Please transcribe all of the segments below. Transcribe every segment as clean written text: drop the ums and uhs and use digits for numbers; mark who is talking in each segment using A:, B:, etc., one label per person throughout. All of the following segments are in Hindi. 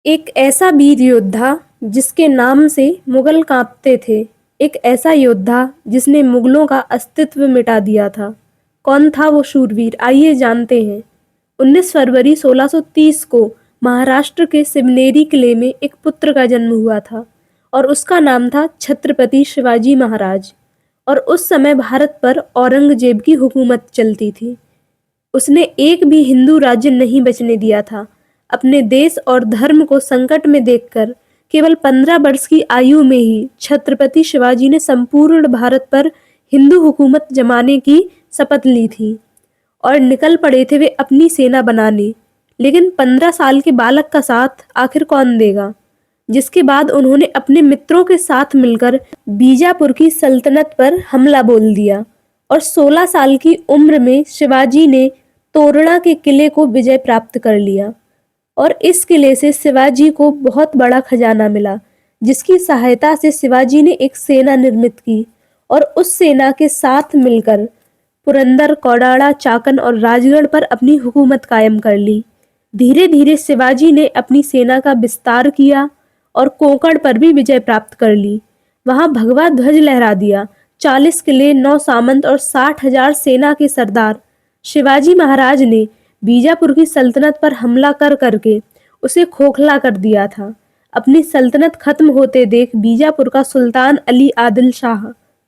A: एक ऐसा वीर योद्धा जिसके नाम से मुगल कांपते थे। एक ऐसा योद्धा जिसने मुगलों का अस्तित्व मिटा दिया था। कौन था वो शूरवीर, आइए जानते हैं। 19 फरवरी 1630 को महाराष्ट्र के सिवनेरी किले में एक पुत्र का जन्म हुआ था और उसका नाम था छत्रपति शिवाजी महाराज। और उस समय भारत पर औरंगजेब की हुकूमत चलती थी। उसने एक भी हिंदू राज्य नहीं बचने दिया था। अपने देश और धर्म को संकट में देखकर केवल 15 वर्ष की आयु में ही छत्रपति शिवाजी ने संपूर्ण भारत पर हिंदू हुकूमत जमाने की शपथ ली थी और निकल पड़े थे वे अपनी सेना बनाने। लेकिन 15 साल के बालक का साथ आखिर कौन देगा, जिसके बाद उन्होंने अपने मित्रों के साथ मिलकर बीजापुर की सल्तनत पर हमला बोल दिया और 16 साल की उम्र में शिवाजी ने तोरणा के किले को विजय प्राप्त कर लिया। और इस किले से शिवाजी को बहुत बड़ा खजाना मिला, जिसकी सहायता से शिवाजी ने एक सेना निर्मित की और उस सेना के साथ मिलकर पुरंदर, कौडाड़ा, चाकन और राजगढ़ पर अपनी हुकूमत कायम कर ली। धीरे धीरे शिवाजी ने अपनी सेना का विस्तार किया और कोंकण पर भी विजय प्राप्त कर ली। वहां भगवा ध्वज लहरा दिया। 40 किले, 9 सामंत और 60,000 सेना के सरदार शिवाजी महाराज ने बीजापुर की सल्तनत पर हमला कर करके उसे खोखला कर दिया था। अपनी सल्तनत खत्म होते देख बीजापुर का सुल्तान अली आदिल शाह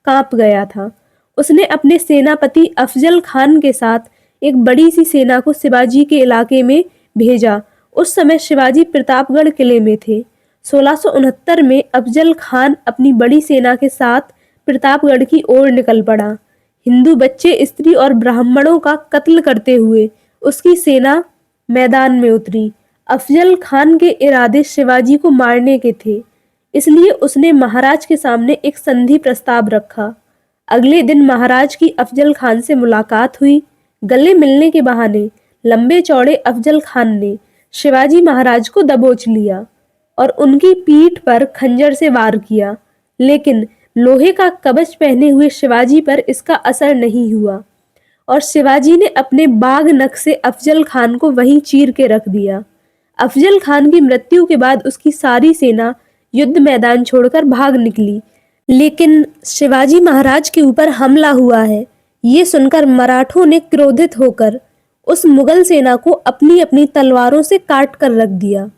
A: कांप गया था। उसने अपने सेनापति अफजल खान के साथ एक बड़ी सी सेना को शिवाजी के इलाके में भेजा। उस समय शिवाजी प्रतापगढ़ किले में थे। 1669 में अफजल खान अपनी बड़ी सेना के साथ प्रतापगढ़ की ओर निकल पड़ा। हिंदू बच्चे, स्त्री और ब्राह्मणों का कत्ल करते हुए उसकी सेना मैदान में उतरी। अफजल खान के इरादे शिवाजी को मारने के थे, इसलिए उसने महाराज के सामने एक संधि प्रस्ताव रखा। अगले दिन महाराज की अफजल खान से मुलाकात हुई। गले मिलने के बहाने लंबे चौड़े अफजल खान ने शिवाजी महाराज को दबोच लिया और उनकी पीठ पर खंजर से वार किया। लेकिन लोहे का कवच पहने हुए शिवाजी पर इसका असर नहीं हुआ और शिवाजी ने अपने बाघ नख से अफजल खान को वहीं चीर के रख दिया। अफजल खान की मृत्यु के बाद उसकी सारी सेना युद्ध मैदान छोड़कर भाग निकली। लेकिन शिवाजी महाराज के ऊपर हमला हुआ है, ये सुनकर मराठों ने क्रोधित होकर उस मुगल सेना को अपनी अपनी तलवारों से काट कर रख दिया।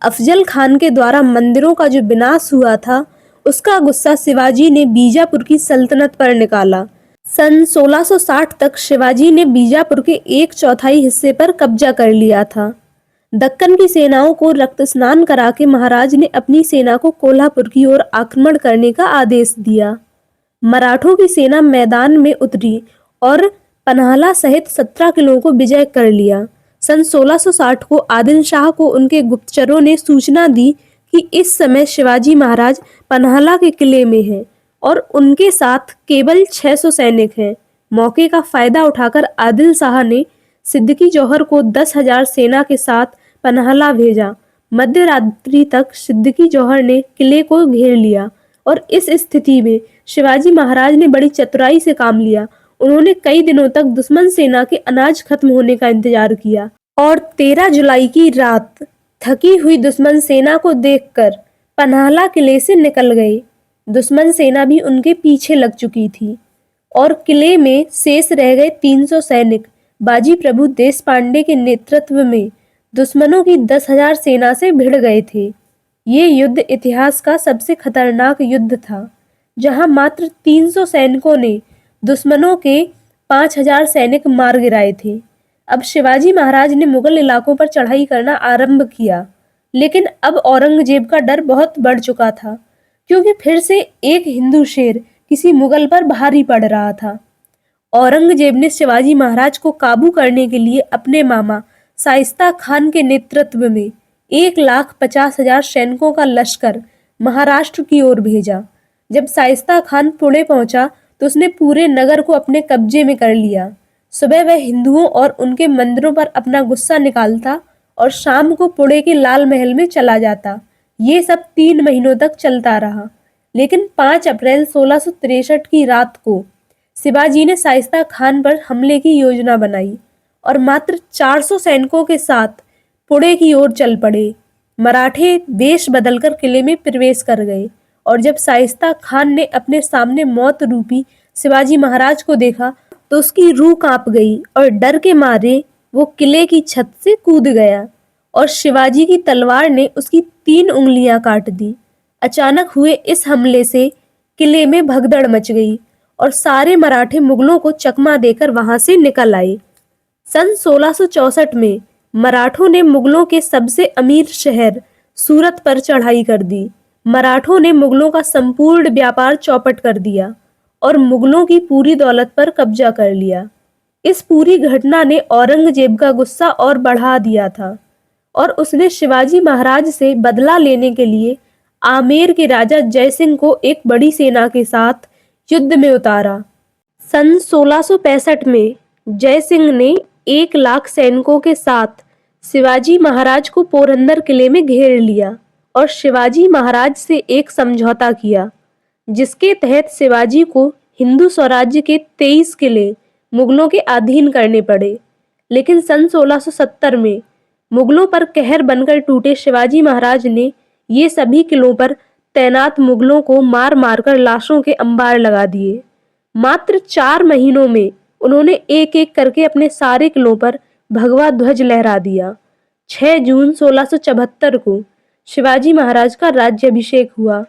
A: अफजल खान के द्वारा मंदिरों का जो विनाश हुआ था, उसका गुस्सा शिवाजी ने बीजापुर की सल्तनत पर निकाला। सन 1660 तक शिवाजी ने बीजापुर के 1/4 हिस्से पर कब्जा कर लिया था। दक्कन की सेनाओं को रक्त स्नान करा के महाराज ने अपनी सेना को कोल्हापुर की ओर आक्रमण करने का आदेश दिया। मराठों की सेना मैदान में उतरी और पन्हाला सहित 17 किलों को विजय कर लिया। सन 1660 को आदिल शाह को उनके गुप्तचरों ने सूचना दी कि इस समय शिवाजी महाराज पन्हाला के किले में हैं और उनके साथ केवल 600 सैनिक हैं। मौके का फायदा उठाकर आदिल शाह ने सिद्दीकी जौहर को 10,000 सेना के साथ पन्हाला भेजा। मध्य रात्रि तक सिद्दीकी जौहर ने किले को घेर लिया और इस स्थिति में शिवाजी महाराज ने बड़ी चतुराई से काम लिया। उन्होंने कई दिनों तक दुश्मन सेना के अनाज खत्म होने का इंतजार किया और 13 जुलाई की रात थकी हुई दुश्मन सेना को देखकर पन्हाला किले से निकल गए। दुश्मन सेना भी उनके पीछे लग चुकी थी और किले में शेष रह गए 300 सैनिक बाजी प्रभु देशपांडे के नेतृत्व में दुश्मनों की 10,000 सेना से भिड़ गए थे। ये युद्ध इतिहास का सबसे खतरनाक युद्ध था, जहां मात्र 300 सैनिकों ने दुश्मनों के 5,000 सैनिक मार गिराए थे। अब शिवाजी महाराज ने मुगल इलाकों पर चढ़ाई करना आरंभ किया, लेकिन अब औरंगजेब का डर बहुत बढ़ चुका था, क्योंकि फिर से एक हिंदू शेर किसी मुगल पर भारी पड़ रहा था। औरंगजेब ने शिवाजी महाराज को काबू करने के लिए अपने मामा शाइस्ता खान के नेतृत्व में 1,50,000 सैनिकों का लश्कर महाराष्ट्र की ओर भेजा। जब शाइस्ता खान पुणे पहुंचा तो उसने पूरे नगर को अपने कब्जे में कर लिया। सुबह वह हिंदुओं और उनके मंदिरों पर अपना गुस्सा निकालता और शाम को पुणे के लाल महल में चला जाता। ये सब 3 महीनों तक चलता रहा। लेकिन 5 अप्रैल 1663 की रात को शिवाजी ने शाइस्ता खान पर हमले की योजना बनाई और मात्र 400 सैनिकों के साथ पुणे की ओर चल पड़े। मराठे वेश बदलकर किले में प्रवेश कर गए और जब शाइस्ता खान ने अपने सामने मौत रूपी शिवाजी महाराज को देखा तो उसकी रूह कांप गई और डर के मारे वो किले की छत से कूद गया और शिवाजी की तलवार ने उसकी 3 उंगलियां काट दी। अचानक हुए इस हमले से किले में भगदड़ मच गई और सारे मराठे मुगलों को चकमा देकर वहां से निकल आए। सन 1664 में मराठों ने मुगलों के सबसे अमीर शहर सूरत पर चढ़ाई कर दी। मराठों ने मुगलों का संपूर्ण व्यापार चौपट कर दिया और मुगलों की पूरी दौलत पर कब्जा कर लिया। इस पूरी घटना ने औरंगजेब का गुस्सा और बढ़ा दिया था और उसने शिवाजी महाराज से बदला लेने के लिए आमेर के राजा जयसिंह को एक बड़ी सेना के साथ युद्ध में उतारा। सन 1665 में जयसिंह ने 1 लाख सैनिकों के साथ शिवाजी महाराज को पोरंदर किले में घेर लिया और शिवाजी महाराज से एक समझौता किया जिसके तहत शिवाजी को हिंदू स्वराज्य के 23 किले मुगलों के अधीन करने पड़े। लेकिन सन 1670 में मुगलों पर कहर बनकर टूटे शिवाजी महाराज ने ये सभी किलों पर तैनात मुगलों को मार मारकर लाशों के अंबार लगा दिए। मात्र 4 महीनों में उन्होंने एक एक करके अपने सारे किलों पर भगवा ध्वज लहरा दिया। 6 जून 1674 को शिवाजी महाराज का राज्याभिषेक हुआ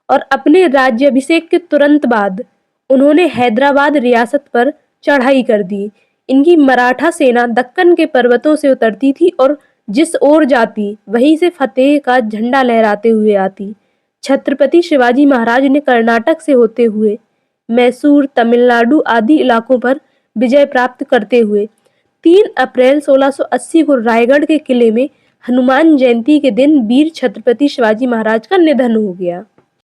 A: और अपने राज्याभिषेक के तुरंत बाद उन्होंने हैदराबाद रियासत पर चढ़ाई कर दी। इनकी मराठा सेना दक्कन के पर्वतों से उतरती थी और जिस ओर जाती वहीं से फतेह का झंडा लहराते हुए आती। छत्रपति शिवाजी महाराज ने कर्नाटक से होते हुए मैसूर, तमिलनाडु आदि इलाकों पर विजय प्राप्त करते हुए 3 अप्रैल 1680 को रायगढ़ के किले में हनुमान जयंती के दिन वीर छत्रपति शिवाजी महाराज का निधन हो गया।